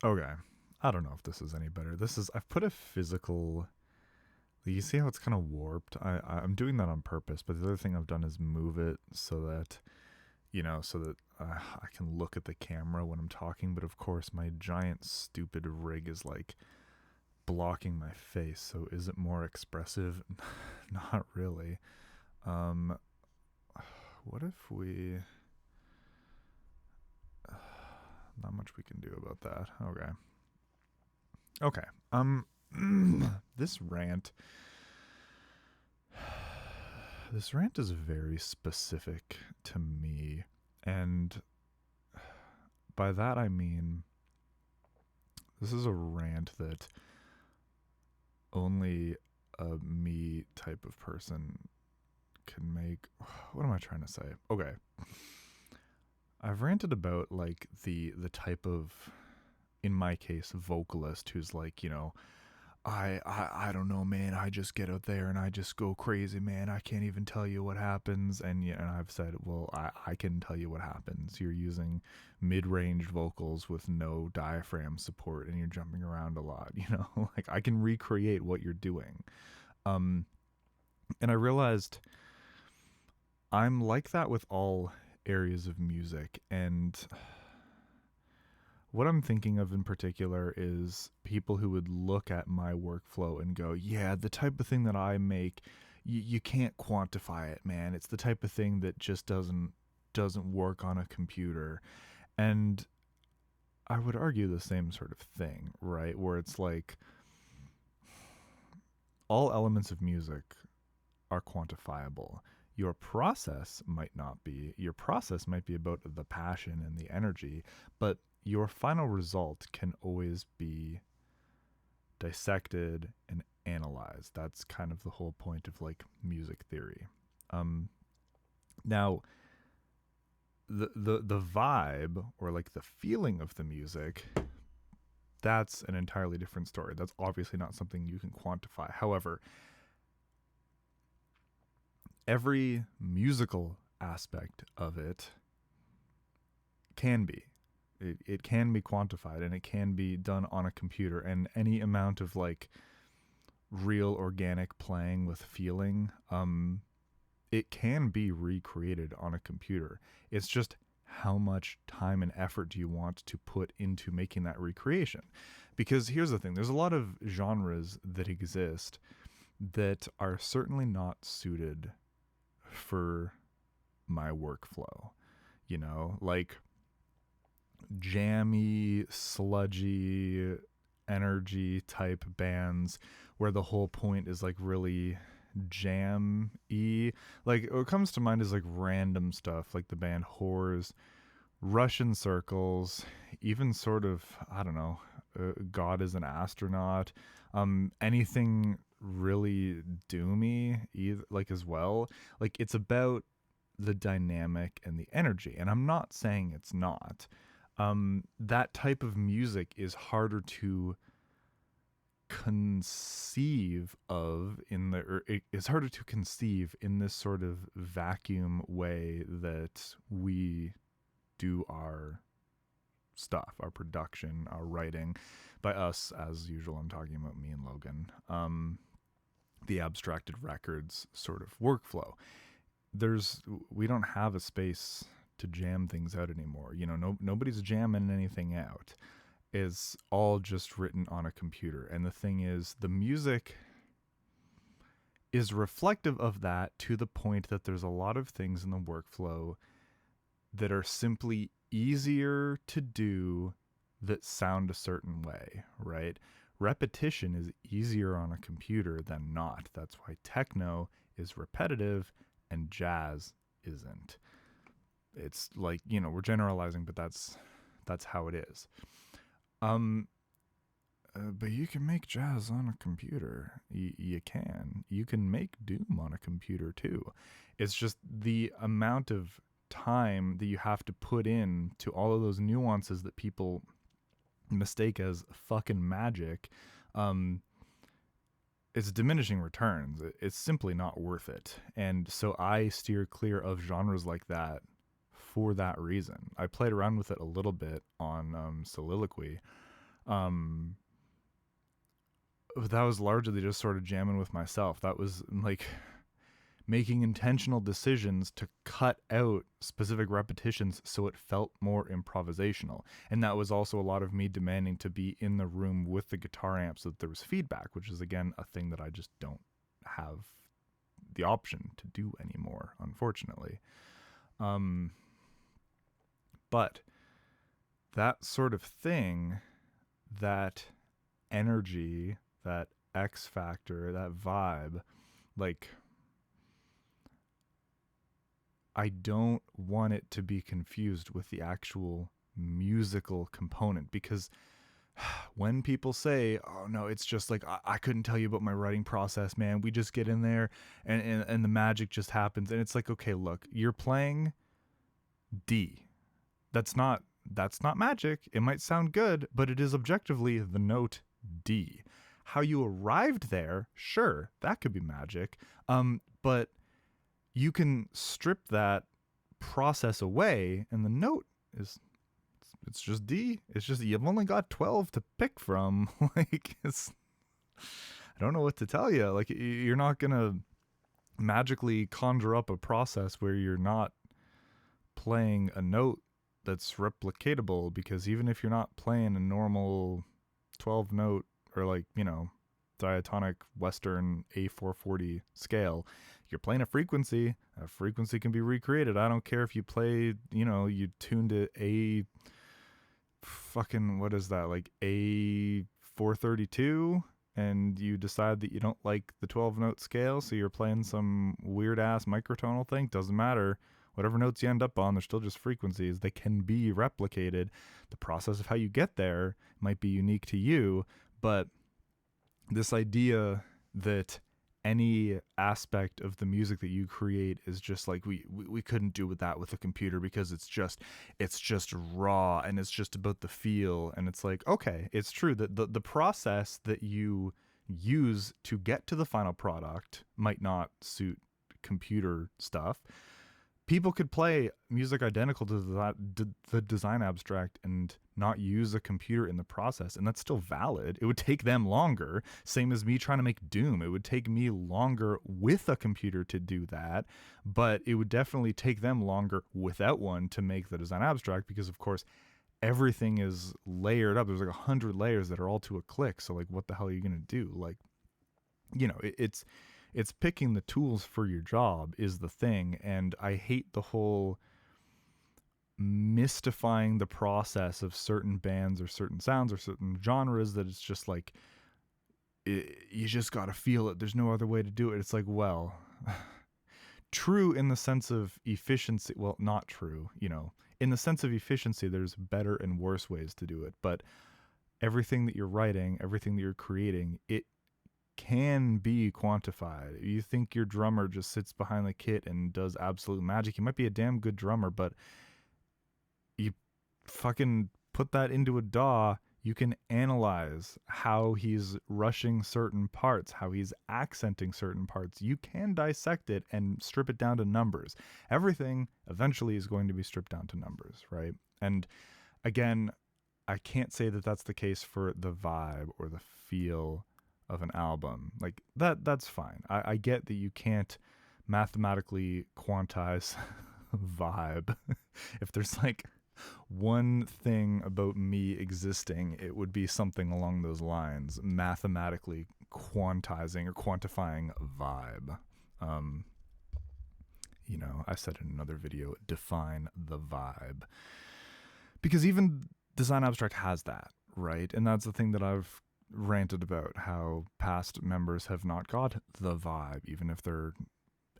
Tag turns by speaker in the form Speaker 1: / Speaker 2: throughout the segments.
Speaker 1: Okay. I don't know if this is any better. I've put a physical. You see how it's kind of warped? I'm doing that on purpose, but the other thing I've done is move it so that, I can look at the camera when I'm talking, but of course my giant stupid rig is like blocking my face, so is it more expressive? Not really. Um, what if we. Not much we can do about that. Okay. Okay. This rant. This rant is very specific to me, and by that I mean this is a rant that only a me type of person can make. What am I trying to say? Okay. I've ranted about like the type of, in my case, vocalist who's like, I don't know, man. I just get out there and I just go crazy, man. I can't even tell you what happens. And I've said, well, I can tell you what happens. You're using mid-range vocals with no diaphragm support, and you're jumping around a lot. Like I can recreate what you're doing. Um, and I realized I'm like that with all areas of music, and what I'm thinking of in particular is people who would look at my workflow and go, yeah, the type of thing that I make, you can't quantify it, man. It's the type of thing that just doesn't work on a computer. And I would argue the same sort of thing, right? Where it's like all elements of music are quantifiable. Your process might not be. Your process might be about the passion and the energy, but your final result can always be dissected and analyzed. That's kind of the whole point of like music theory. Um, Now, the vibe or like the feeling of the music, that's an entirely different story. That's obviously not something you can quantify. However, every musical aspect of it can be. It can be quantified, and it can be done on a computer, and any amount of like real organic playing with feeling, it can be recreated on a computer. It's just how much time and effort do you want to put into making that recreation? Because here's the thing, there's a lot of genres that exist that are certainly not suited for my workflow. Like jammy, sludgy, energy type bands where the whole point is like really jam-y. Like what comes to mind is like random stuff like the band Whores, Russian Circles, even sort of, I don't know, God is an Astronaut, anything really doomy either, like as well. Like it's about the dynamic and the energy, and I'm not saying it's not. That type of music is harder to conceive of it's harder to conceive in this sort of vacuum way that we do our stuff, our production, our writing. By us, as usual, I'm talking about me and Logan. The Abstracted Records sort of workflow. We don't have a space to jam things out anymore. Nobody's jamming anything out. It's all just written on a computer. And the thing is, the music is reflective of that to the point that there's a lot of things in the workflow that are simply easier to do that sound a certain way, right? Repetition is easier on a computer than not. That's why techno is repetitive and jazz isn't. It's like, we're generalizing, but that's how it is. But you can make jazz on a computer. You can. You can make doom on a computer too. It's just the amount of time that you have to put in to all of those nuances that people mistake as fucking magic. It's diminishing returns. It's simply not worth it. And so I steer clear of genres like that for that reason. I played around with it a little bit on Soliloquy. Um, that was largely just sort of jamming with myself. That was like making intentional decisions to cut out specific repetitions so it felt more improvisational. And that was also a lot of me demanding to be in the room with the guitar amp so that there was feedback, which is, again, a thing that I just don't have the option to do anymore, unfortunately. But that sort of thing, that energy, that X factor, that vibe, like, I don't want it to be confused with the actual musical component, because when people say, oh no, it's just like, I couldn't tell you about my writing process, man. We just get in there and the magic just happens. And it's like, okay, look, you're playing D. That's not magic. It might sound good, but it is objectively the note D. How you arrived there, sure, that could be magic. But you can strip that process away and the note is, it's just D. It's just, you've only got 12 to pick from. Like, I don't know what to tell you. Like, you're not going to magically conjure up a process where you're not playing a note that's replicatable, because even if you're not playing a normal 12 note or, like, you know, diatonic Western A440 scale, you're playing a frequency. A frequency can be recreated. I don't care if you play, you know, you tuned it A fucking, what is that, like A432, and you decide that you don't like the 12 note scale, so you're playing some weird ass microtonal thing. Doesn't matter. Whatever notes you end up on, they're still just frequencies. They can be replicated. The process of how you get there might be unique to you, but this idea that any aspect of the music that you create is just like, we couldn't do that with a computer because it's just raw and it's just about the feel. And it's like, okay, it's true that the process that you use to get to the final product might not suit computer stuff. People could play music identical to the design abstract and not use a computer in the process, and that's still valid. It would take them longer, same as me trying to make Doom. It would take me longer with a computer to do that, but it would definitely take them longer without one to make the design abstract, because, of course, everything is layered up. There's like 100 layers that are all to a click, so, like, what the hell are you going to do? Like, you know, it's picking the tools for your job is the thing. And I hate the whole mystifying the process of certain bands or certain sounds or certain genres, that it's just like, you just got to feel it. There's no other way to do it. It's like, well, true in the sense of efficiency. Well, not true, you know, in the sense of efficiency, there's better and worse ways to do it. But everything that you're writing, everything that you're creating, it can be quantified. You think your drummer just sits behind the kit and does absolute magic. He might be a damn good drummer, but you fucking put that into a DAW, you can analyze how he's rushing certain parts, how he's accenting certain parts. You can dissect it and strip it down to numbers. Everything eventually is going to be stripped down to numbers, right? And again, I can't say that that's the case for the vibe or the feel of an album. Like, that's fine. I get that you can't mathematically quantize vibe. If there's like one thing about me existing, it would be something along those lines, mathematically quantizing or quantifying vibe. You know, I said in another video, define the vibe, because even design abstract has that, right? And that's the thing that I've ranted about, how past members have not got the vibe, even if they're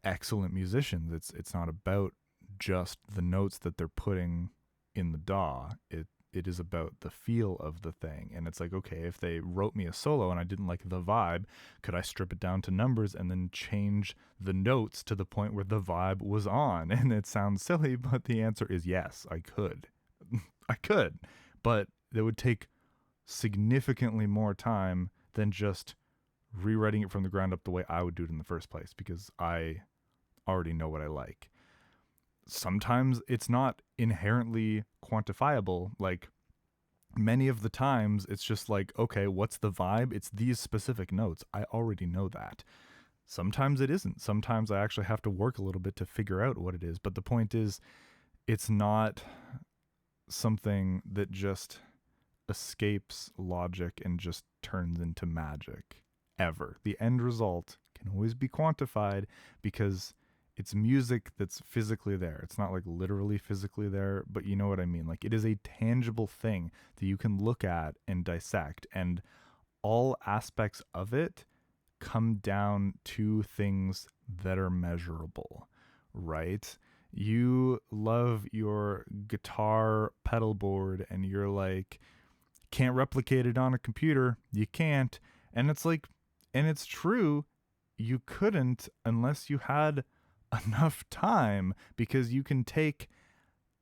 Speaker 1: excellent musicians. It's not about just the notes that they're putting in the DAW. It is about the feel of the thing. And it's like, okay, if they wrote me a solo and I didn't like the vibe, could I strip it down to numbers and then change the notes to the point where the vibe was on? And it sounds silly, but the answer is yes, I could. I could, but it would take significantly more time than just rewriting it from the ground up the way I would do it in the first place, because I already know what I like. Sometimes it's not inherently quantifiable. Like, many of the times it's just like, okay, what's the vibe? It's these specific notes. I already know that. Sometimes it isn't. Sometimes I actually have to work a little bit to figure out what it is. But the point is, it's not something that just escapes logic and just turns into magic ever. The end result can always be quantified because it's music that's physically there. It's not like literally physically there, but you know what I mean. Like it is a tangible thing that you can look at and dissect, and all aspects of it come down to things that are measurable, right? You love your guitar pedal board and you're like, can't replicate it on a computer. You can't. And it's like, and it's true, you couldn't unless you had enough time, because you can take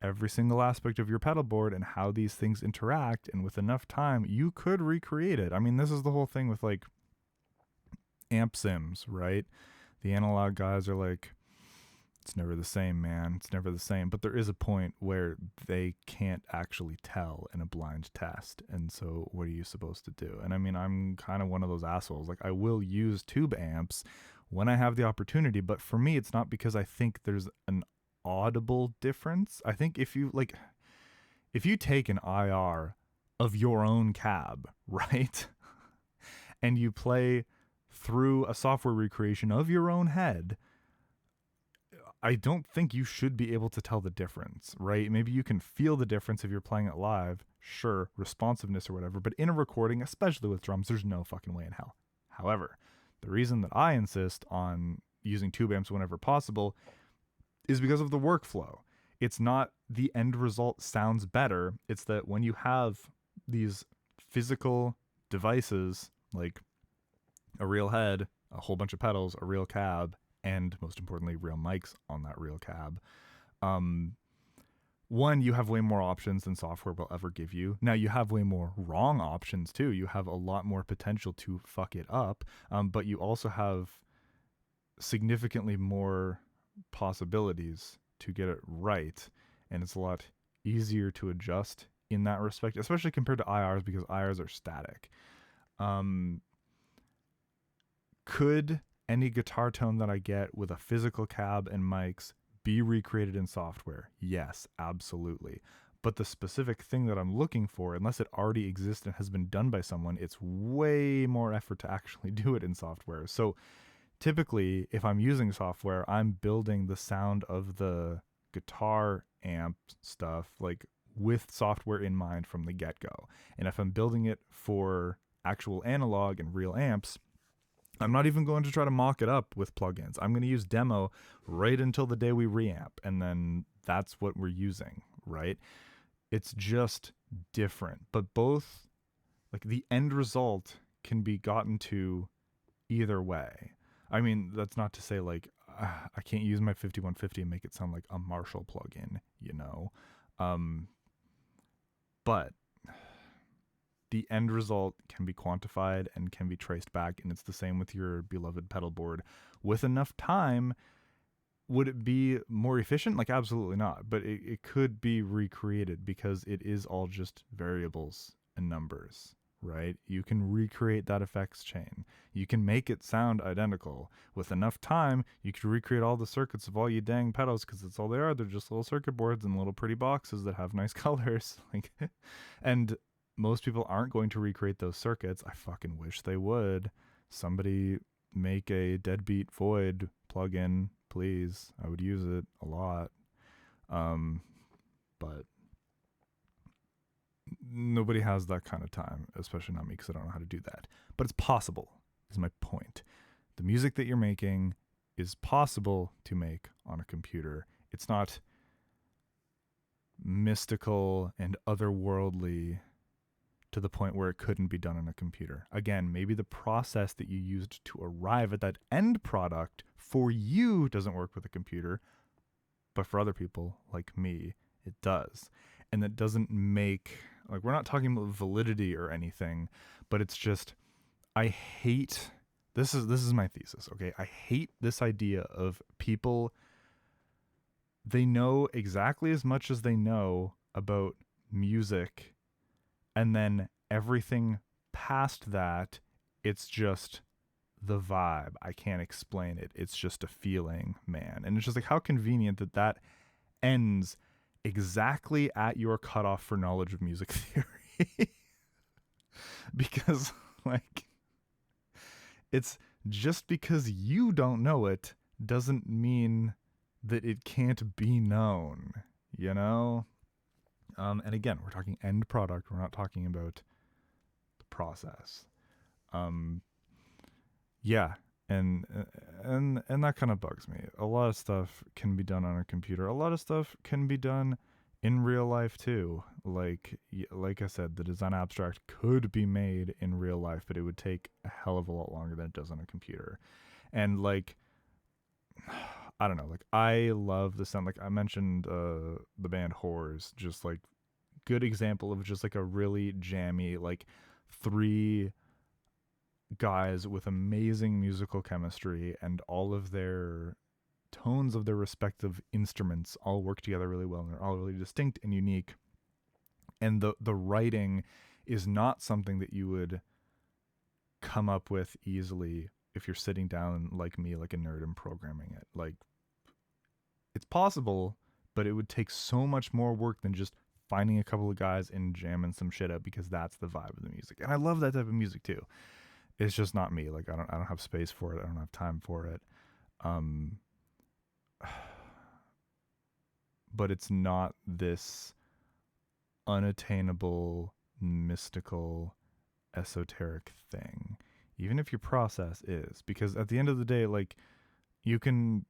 Speaker 1: every single aspect of your pedal board and how these things interact, and with enough time you could recreate it. I mean, this is the whole thing with like amp sims, right? The analog guys are like, it's never the same, man. It's never the same. But there is a point where they can't actually tell in a blind test. And so what are you supposed to do? And I mean, I'm kind of one of those assholes. Like, I will use tube amps when I have the opportunity. But for me, it's not because I think there's an audible difference. I think if you take an IR of your own cab, right? And you play through a software recreation of your own head, I don't think you should be able to tell the difference, right? Maybe you can feel the difference if you're playing it live, sure, responsiveness or whatever, but in a recording, especially with drums, there's no fucking way in hell. However, the reason that I insist on using tube amps whenever possible is because of the workflow. It's not the end result sounds better, it's that when you have these physical devices, like a real head, a whole bunch of pedals, a real cab, and most importantly, real mics on that real cab. One, you have way more options than software will ever give you. Now, you have way more wrong options too. You have a lot more potential to fuck it up, but you also have significantly more possibilities to get it right, and it's a lot easier to adjust in that respect, especially compared to IRs, because IRs are static. Could any guitar tone that I get with a physical cab and mics be recreated in software? Yes, absolutely. But the specific thing that I'm looking for, unless it already exists and has been done by someone, it's way more effort to actually do it in software. So typically, if I'm using software, I'm building the sound of the guitar amp stuff like with software in mind from the get-go. And if I'm building it for actual analog and real amps, I'm not even going to try to mock it up with plugins. I'm going to use demo right until the day we reamp, and then that's what we're using, right? It's just different, but both, like, the end result can be gotten to either way. I mean, that's not to say like I can't use my 5150 and make it sound like a Marshall plugin, you know? But the end result can be quantified and can be traced back, and it's the same with your beloved pedal board. With enough time, would it be more efficient? Like, absolutely not, but it could be recreated because it is all just variables and numbers, right? You can recreate that effects chain. You can make it sound identical. With enough time, you could recreate all the circuits of all you dang pedals, because that's all they are. They're just little circuit boards and little pretty boxes that have nice colors. Like, and most people aren't going to recreate those circuits. I fucking wish they would. Somebody make a Deadbeat Void plugin, please. I would use it a lot. But nobody has that kind of time, especially not me, because I don't know how to do that. But it's possible, is my point. The music that you're making is possible to make on a computer. It's not mystical and otherworldly to the point where it couldn't be done on a computer. Again, maybe the process that you used to arrive at that end product for you doesn't work with a computer, but for other people like me, it does. And that doesn't make, like, we're not talking about validity or anything, but it's just, I hate, this is my thesis, okay? I hate this idea of people, they know exactly as much as they know about music And then everything past that, it's just the vibe. I can't explain it. It's just a feeling, man. And it's just like how convenient that that ends exactly at your cutoff for knowledge of music theory. Because, like, it's just because you don't know it doesn't mean that it can't be known, you know? And again, we're talking end product. We're not talking about the process. Um, yeah, and that kind of bugs me. A lot of stuff can be done on a computer. A lot of stuff can be done in real life too. Like I said, the design abstract could be made in real life, but it would take a hell of a lot longer than it does on a computer. And like, I don't know, like I love the sound. Like I mentioned, the band Whores, just like good example of just like a really jammy, like three guys with amazing musical chemistry, and all of their tones of their respective instruments all work together really well, and they're all really distinct and unique. And the writing is not something that you would come up with easily if you're sitting down like me, like a nerd, and programming it. Like, it's possible, but it would take so much more work than just finding a couple of guys and jamming some shit out, because that's the vibe of the music. And I love that type of music too. It's just not me. Like I don't have space for it. I don't have time for it. Um but it's not this unattainable, mystical, esoteric thing. Even if your process is, because at the end of the day, like, you can,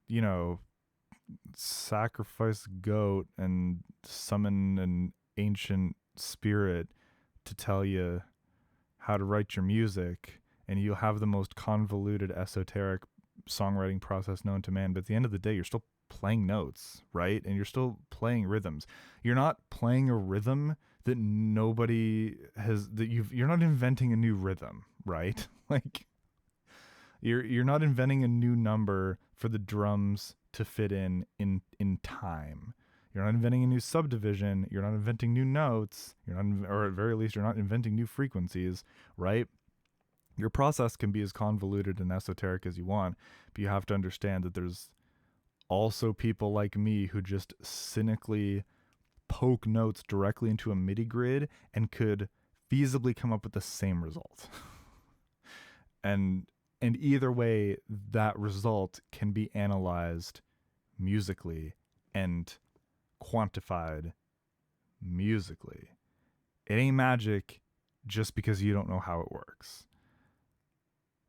Speaker 1: sacrifice a goat and summon an ancient spirit to tell you how to write your music, and you'll have the most convoluted, esoteric songwriting process known to man. But at the end of the day, you're still playing notes, right? And you're still playing rhythms. You're not playing a rhythm that nobody has, you're not inventing a new rhythm, right? Like, you're not inventing a new number for the drums to fit in time. You're not inventing a new subdivision. You're not inventing new notes. Or at very least, you're not inventing new frequencies, right? Your process can be as convoluted and esoteric as you want, but you have to understand that there's also people like me who just cynically poke notes directly into a MIDI grid and could feasibly come up with the same result. and either way, that result can be analyzed musically and quantified musically. It ain't magic just because you don't know how it works.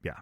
Speaker 1: Yeah,